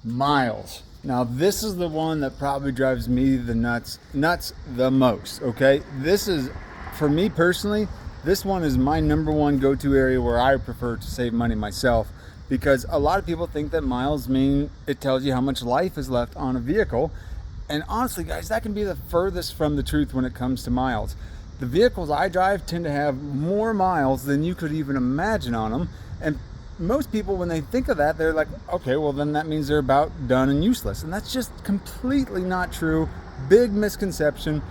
Miles. Now this is the one that probably drives me the nuts the most. Okay, this is, for me personally, this one is my number one go-to area where I prefer to save money myself, because a lot of people think that miles mean it tells you how much life is left on a vehicle, and honestly guys, that can be the furthest from the truth when it comes to miles. The vehicles I drive tend to have more miles than you could even imagine on them, and most people, when they think of that, they're like, okay, well then that means they're about done and useless. And that's just completely not true. Big misconception.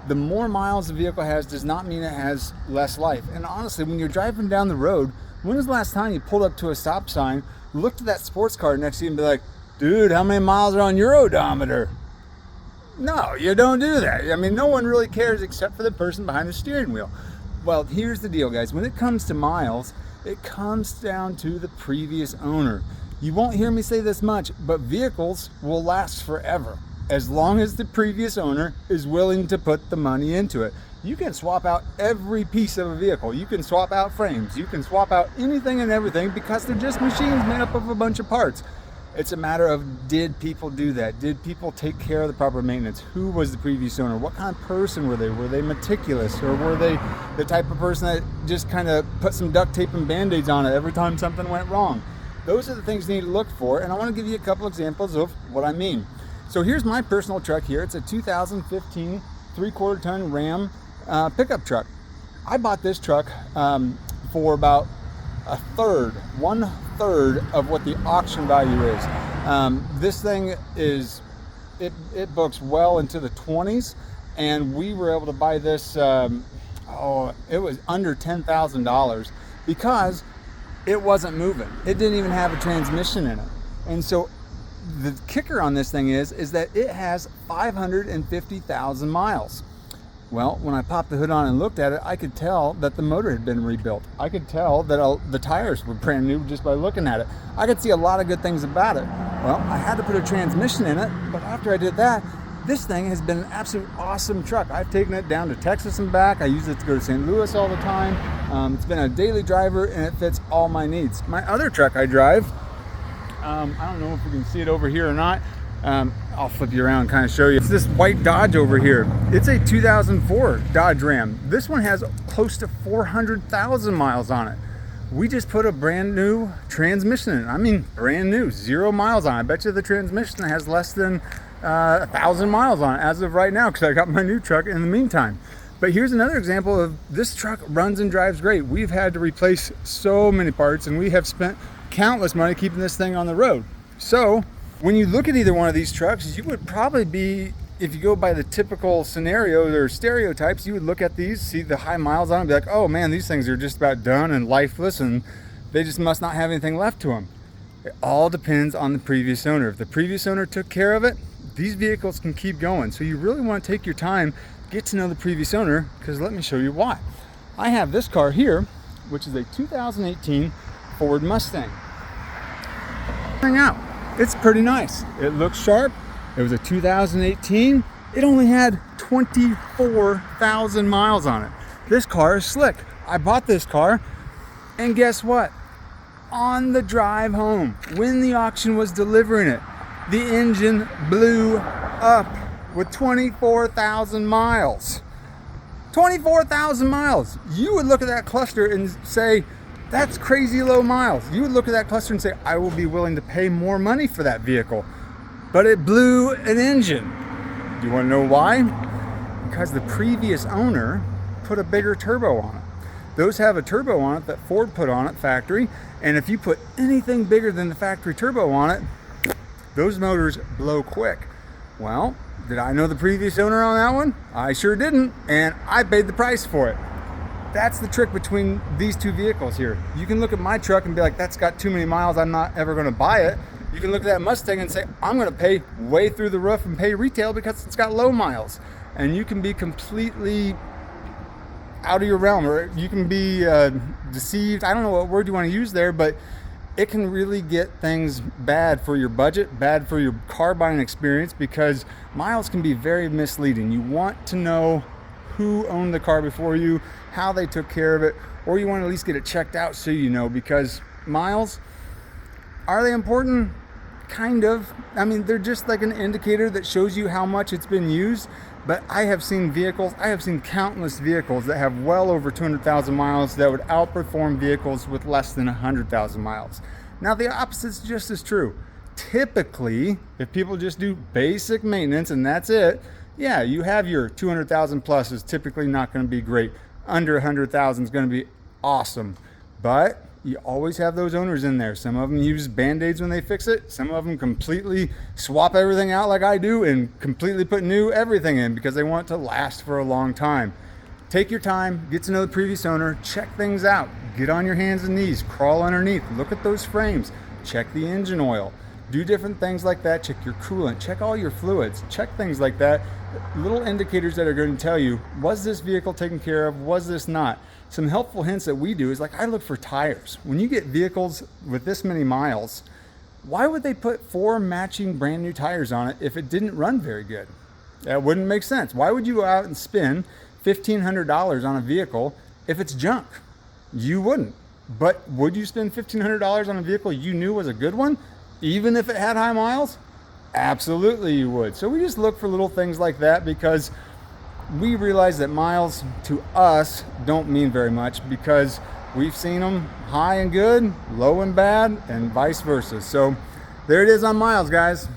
The more miles the vehicle has does not mean it has less life. And honestly, when you're driving down the road, when was the last time you pulled up to a stop sign, looked at that sports car next to you and be like, dude, how many miles are on your odometer? No, you don't do that. I mean, no one really cares except for the person behind the steering wheel. Well, here's the deal, guys. When it comes to miles, it comes down to the previous owner. You won't hear me say this much, but vehicles will last forever as long as the previous owner is willing to put the money into it. You can swap out every piece of a vehicle. You can swap out frames. You can swap out anything and everything because they're just machines made up of a bunch of parts. It's a matter of, did people do that? Did people take care of the proper maintenance? Who was the previous owner? What kind of person were they? Were they meticulous, or were they the type of person that just kind of put some duct tape and band-aids on it every time something went wrong? Those are the things you need to look for, and I want to give you a couple examples of what I mean. So here's my personal truck here. It's a 2015 3/4 ton Ram pickup truck. I bought this truck for about one third of what the auction value is. This thing is, it books well into the 20s, and we were able to buy this, it was under $10,000 because it wasn't moving. It didn't even have a transmission in it. And so the kicker on this thing is that it has 550,000 miles. Well, when I popped the hood on and looked at it, I could tell that the motor had been rebuilt. I could tell that the tires were brand new just by looking at it. I could see a lot of good things about it. Well, I had to put a transmission in it, but after I did that, this thing has been an absolute awesome truck. I've taken it down to Texas and back. I use it to go to St. Louis all the time. It's been a daily driver, and it fits all my needs. My other truck I drive, I don't know if you can see it over here or not. I'll flip you around and kind of show you. It's this white Dodge over here. It's a 2004 Dodge Ram. This one has close to 400,000 miles on it. We just put a brand new transmission in it. I mean, brand new, 0 miles on it. I bet you the transmission has less than 1,000 miles on it as of right now, because I got my new truck in the meantime. But here's another example of this truck runs and drives great. We've had to replace so many parts, and we have spent countless money keeping this thing on the road. So when you look at either one of these trucks, you would probably be, if you go by the typical scenarios or stereotypes, you would look at these, see the high miles on them, and be like, oh man, these things are just about done and lifeless, and they just must not have anything left to them. It all depends on the previous owner. If the previous owner took care of it, these vehicles can keep going. So you really want to take your time, get to know the previous owner, because let me show you why. I have this car here, which is a 2018 Ford Mustang. Hang out. It's pretty nice. It looks sharp. It was a 2018. It only had 24,000 miles on it. This car is slick. I bought this car, and guess what? On the drive home, when the auction was delivering it, the engine blew up with 24,000 miles. 24,000 miles. You would look at that cluster and say, that's crazy low miles. You would look at that cluster and say, I will be willing to pay more money for that vehicle. But it blew an engine. Do you want to know why? Because the previous owner put a bigger turbo on it. Those have a turbo on it that Ford put on it, factory. And if you put anything bigger than the factory turbo on it, those motors blow quick. Well, did I know the previous owner on that one? I sure didn't, and I paid the price for it. That's the trick between these two vehicles here. You can look at my truck and be like, that's got too many miles, I'm not ever gonna buy it. You can look at that Mustang and say, I'm gonna pay way through the roof and pay retail because it's got low miles. And you can be completely out of your realm, or you can be deceived. I don't know what word you wanna use there, but it can really get things bad for your budget, bad for your car buying experience, because miles can be very misleading. You want to know who owned the car before you, how they took care of it, or you want to at least get it checked out so you know, because miles, are they important? kind of. I mean, they're just like an indicator that shows you how much it's been used. But I have seen countless vehicles that have well over 200,000 miles that would outperform vehicles with less than 100,000 miles. Now, the opposite's just as true. Typically, if people just do basic maintenance and that's it, yeah, you have your 200,000 plus is typically not going to be great. Under 100,000 is going to be awesome. But you always have those owners in there. Some of them use Band-Aids when they fix it. Some of them completely swap everything out like I do and completely put new everything in because they want it to last for a long time. Take your time, get to know the previous owner, check things out. Get on your hands and knees, crawl underneath, look at those frames, check the engine oil. Do different things like that. Check your coolant, check all your fluids, check things like that. Little indicators that are going to tell you, was this vehicle taken care of? Was this not? Some helpful hints that we do is like I look for tires. When you get vehicles with this many miles, why would they put 4 matching brand new tires on it if it didn't run very good? That wouldn't make sense. Why would you go out and spend $1,500 on a vehicle if it's junk? You wouldn't. But would you spend $1,500 on a vehicle you knew was a good one, even if it had high miles? Absolutely you would. So we just look for little things like that because we realize that miles to us don't mean very much because we've seen them high and good, low and bad, and vice versa. So there it is on miles, guys.